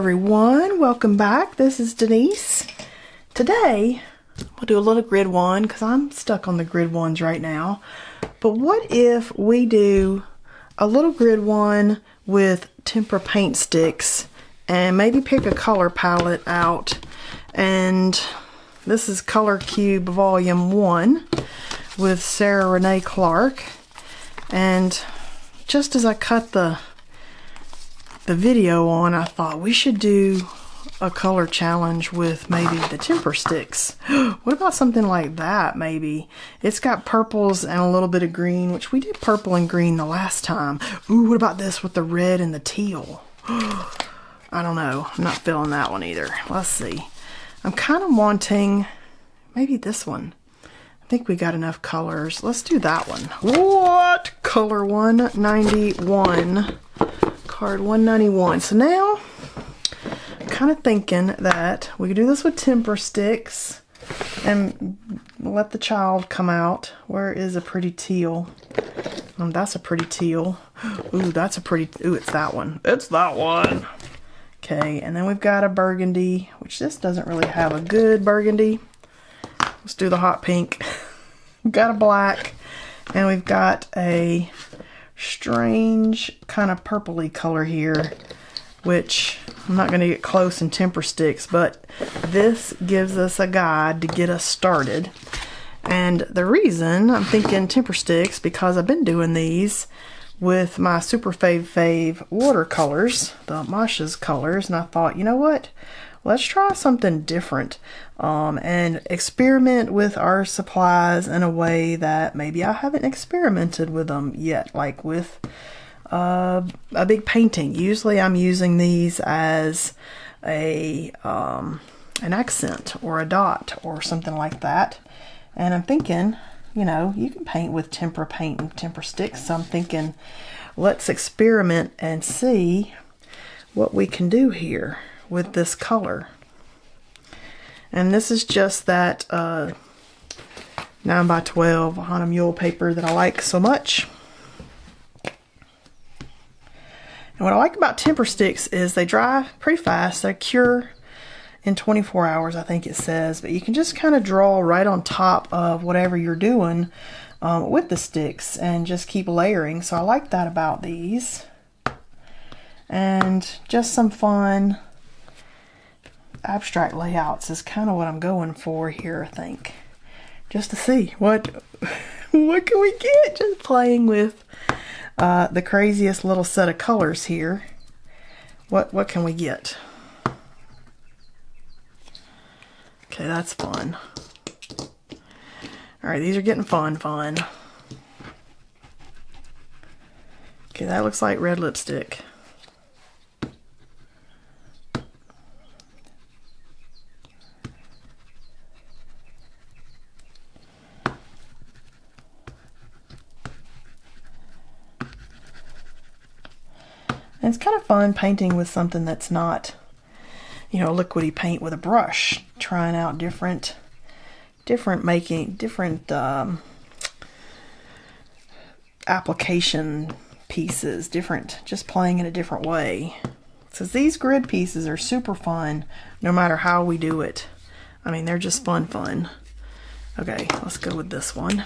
everyone, welcome back. This is Denise. Today we'll do a little grid one because I'm stuck on the grid ones right now. But what if we do a little grid one with tempera paint sticks and maybe pick a color palette out? And this is Color Cube Volume 1 with Sarah Renee Clark. And just as I cut the video on, I thought we should do a color challenge with maybe the temper sticks. What about something like that? Maybe it's got purples and a little bit of green, which we did purple and green the last time. Ooh, what about this with the red and the teal? I don't know, I'm not feeling that one either. Let's see, I'm kind of wanting maybe this one. I think we got enough colors. Let's do that one. What? Color 191. Card 191. So now I'm kind of thinking that we could do this with temper sticks and let the child come out. Where is a pretty teal? That's a pretty teal. Ooh, that's a pretty, ooh, it's that one. It's that one. Okay, and then we've got a burgundy, which this doesn't really have a good burgundy. Let's do the hot pink. We've got a black, and we've got a strange kind of purpley color here, which I'm not going to get close in temper sticks, but this gives us a guide to get us started. And the reason I'm thinking temper sticks, because I've been doing these with my super fave watercolors, the Masha's colors, and I thought, you know what, let's try something different and experiment with our supplies in a way that maybe I haven't experimented with them yet, like with a big painting. Usually I'm using these as an accent or a dot or something like that, and I'm thinking, you know, you can paint with tempera paint and temper sticks, so I'm thinking let's experiment and see what we can do here with this color. And this is just that 9x12 Hana Mule paper that I like so much. And what I like about temper sticks is they dry pretty fast. They cure in 24 hours, I think it says, but you can just kind of draw right on top of whatever you're doing with the sticks and just keep layering. So I like that about these. And just some fun abstract layouts is kind of what I'm going for here, I think. Just to see what can we get, just playing with the craziest little set of colors here. What can we get? Okay, that's fun. All right, these are getting fun. Okay, that looks like red lipstick. And it's kind of fun painting with something that's not, you know, liquidy paint with a brush, trying out different application pieces, just playing in a different way. So these grid pieces are super fun no matter how we do it. I mean, they're just fun. Okay, let's go with this one.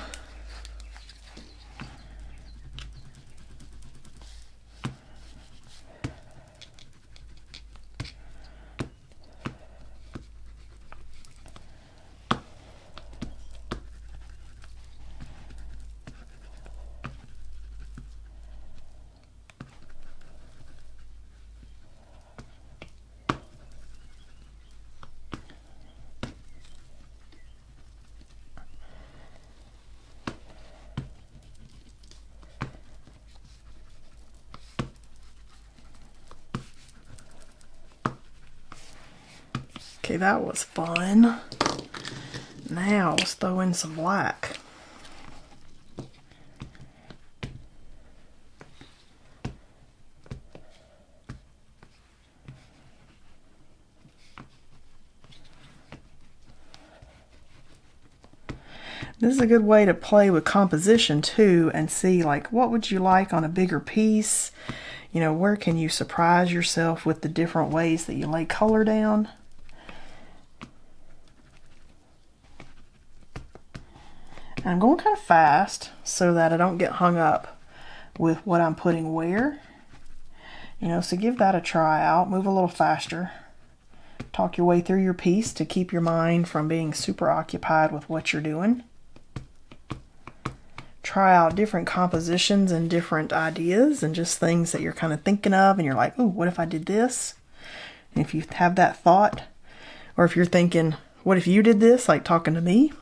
Okay, that was fun. Now let's throw in some black. This is a good way to play with composition too and see, like, what would you like on a bigger piece? You know, where can you surprise yourself with the different ways that you lay color down? And I'm going kind of fast so that I don't get hung up with what I'm putting where. You know, so give that a try out. Move a little faster. Talk your way through your piece to keep your mind from being super occupied with what you're doing. Try out different compositions and different ideas and just things that you're kind of thinking of and you're like, oh, what if I did this? And if you have that thought, or if you're thinking, what if you did this, like talking to me,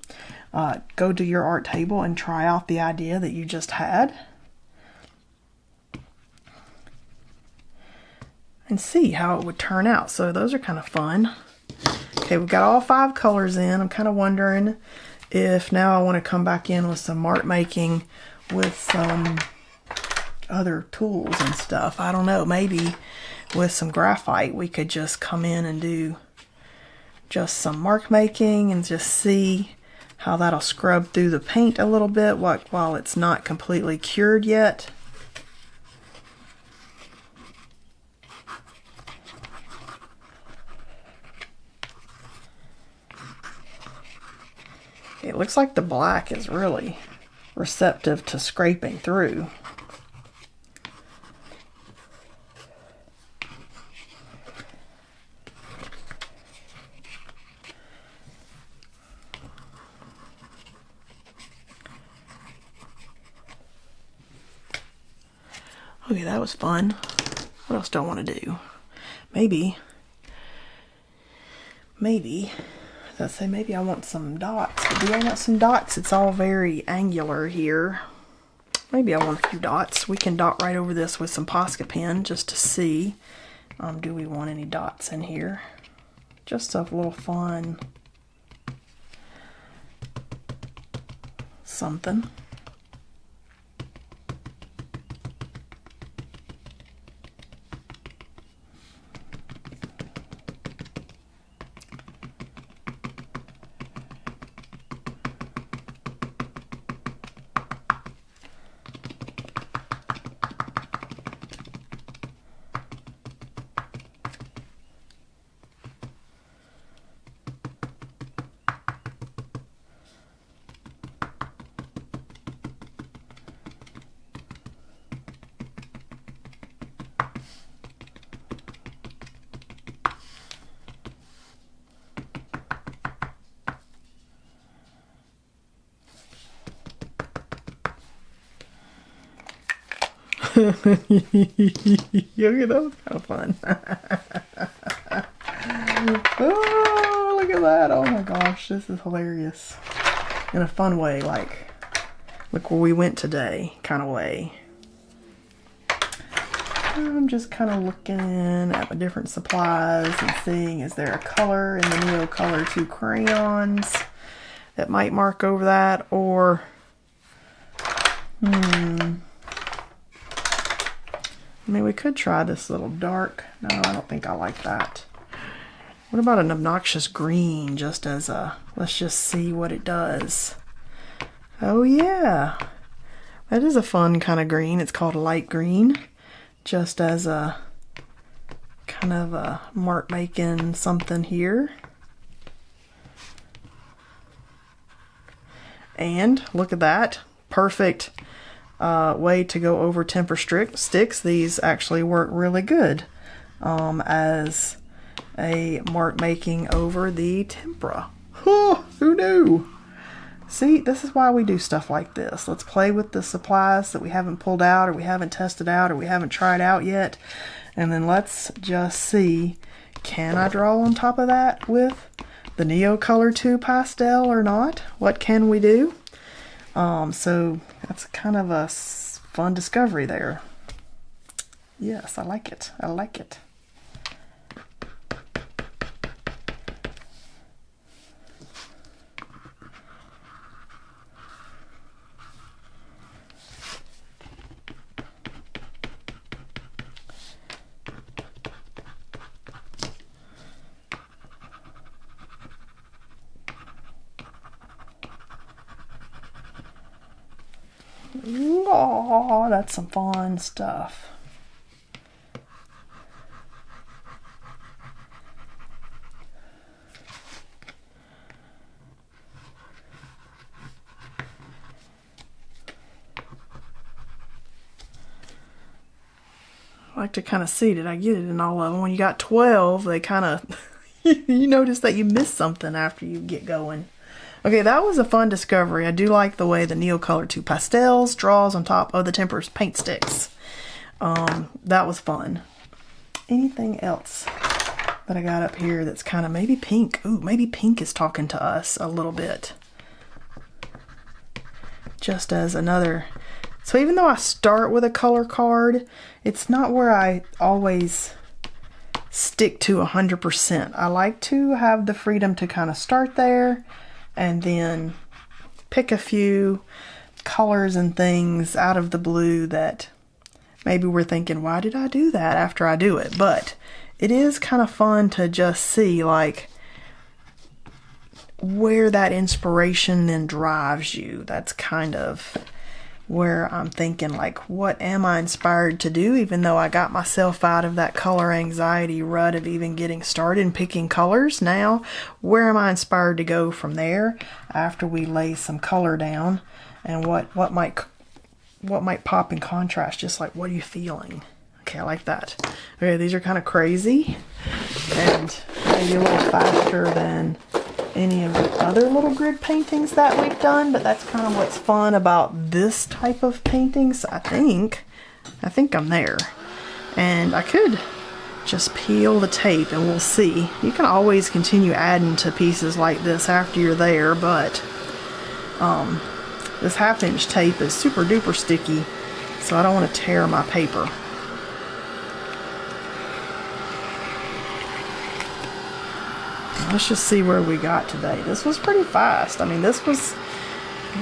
go to your art table and try out the idea that you just had and see how it would turn out. So those are kind of fun. Okay, we've got all 5 colors in. I'm kind of wondering if now I want to come back in with some art making with some other tools and stuff. I don't know, maybe with some graphite we could just come in and do just some mark making and just see how that'll scrub through the paint a little bit while it's not completely cured yet. It looks like the black is really receptive to scraping through. Okay, that was fun. What else do I want to do? Maybe, let's say maybe I want some dots. But do I want some dots? It's all very angular here. Maybe I want a few dots. We can dot right over this with some Posca pen just to see. Do we want any dots in here? Just a little fun something. Yeah, that was kind of fun. Oh, look at that. Oh my gosh, this is hilarious. In a fun way, like, look where we went today kind of way. I'm just kind of looking at my different supplies and seeing, is there a color in the NeoColor II crayons that might mark over that, or I mean, we could try this little dark. No, I don't think I like that. What about an obnoxious green, just as a, let's just see what it does. Oh yeah, that is a fun kind of green. It's called a light green, just as a kind of a mark making something here. And look at that, perfect way to go over temper sticks. These actually work really good as a mark making over the tempera. Oh, who knew? See, this is why we do stuff like this. Let's play with the supplies that we haven't pulled out, or we haven't tested out, or we haven't tried out yet, and then let's just see, can I draw on top of that with the NeoColor II pastel or not? What can we do? So that's kind of a fun discovery there. Yes, I like it. I like it. Oh, that's some fun stuff. I like to kind of see, did I get it in all of them? When you got 12, they kind of, you notice that you miss something after you get going. Okay, that was a fun discovery. I do like the way the NeoColor II pastels draws on top of the Tempera's paint sticks. That was fun. Anything else that I got up here that's kind of maybe pink? Ooh, maybe pink is talking to us a little bit. Just as another... So even though I start with a color card, it's not where I always stick to 100%. I like to have the freedom to kind of start there and then pick a few colors and things out of the blue that maybe we're thinking, why did I do that after I do it? But it is kind of fun to just see like where that inspiration then drives you. That's kind of where I'm thinking like, what am I inspired to do? Even though I got myself out of that color anxiety rut of even getting started and picking colors, now where am I inspired to go from there after we lay some color down, and what might pop in contrast? Just like, what are you feeling? Okay, I like that. Okay, these are kind of crazy and maybe a little faster than any of the other little grid paintings that we've done, but that's kind of what's fun about this type of paintings. I think I'm there, and I could just peel the tape and we'll see. You can always continue adding to pieces like this after you're there, but this 1/2" tape is super duper sticky, so I don't want to tear my paper. Let's just see where we got today. This was pretty fast. I mean, this was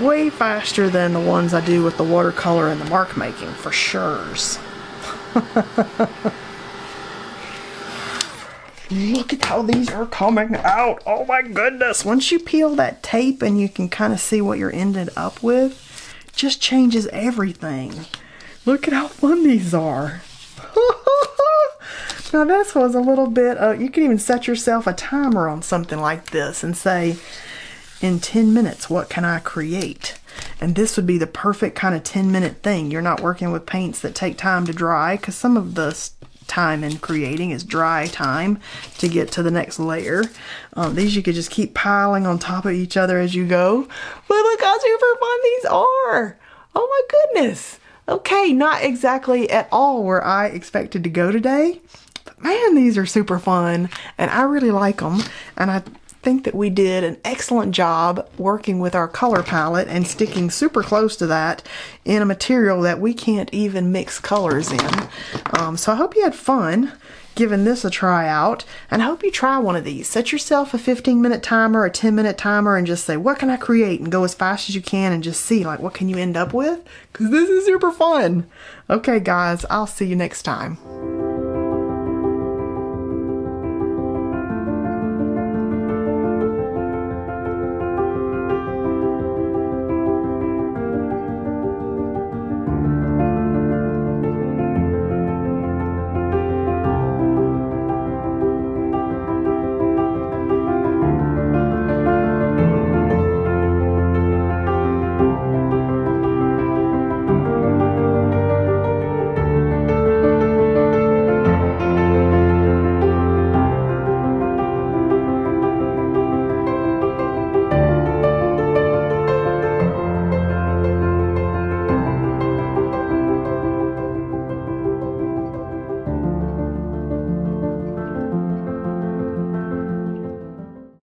way faster than the ones I do with the watercolor and the mark making, for sure. Look at how these are coming out. Oh my goodness. Once you peel that tape and you can kind of see what you're ended up with, it just changes everything. Look at how fun these are. Now this was a little bit, you can even set yourself a timer on something like this and say, in 10 minutes, what can I create? And this would be the perfect kind of 10-minute thing. You're not working with paints that take time to dry, because some of the time in creating is dry time to get to the next layer. These you could just keep piling on top of each other as you go. But look how super fun these are. Oh my goodness. Okay, not exactly at all where I expected to go today. But man, these are super fun, and I really like them, and I think that we did an excellent job working with our color palette and sticking super close to that in a material that we can't even mix colors in. So I hope you had fun giving this a try out, and I hope you try one of these. Set yourself a 15-minute timer, a 10-minute timer, and just say, what can I create? And go as fast as you can and just see, like, what can you end up with? Because this is super fun. Okay, guys, I'll see you next time.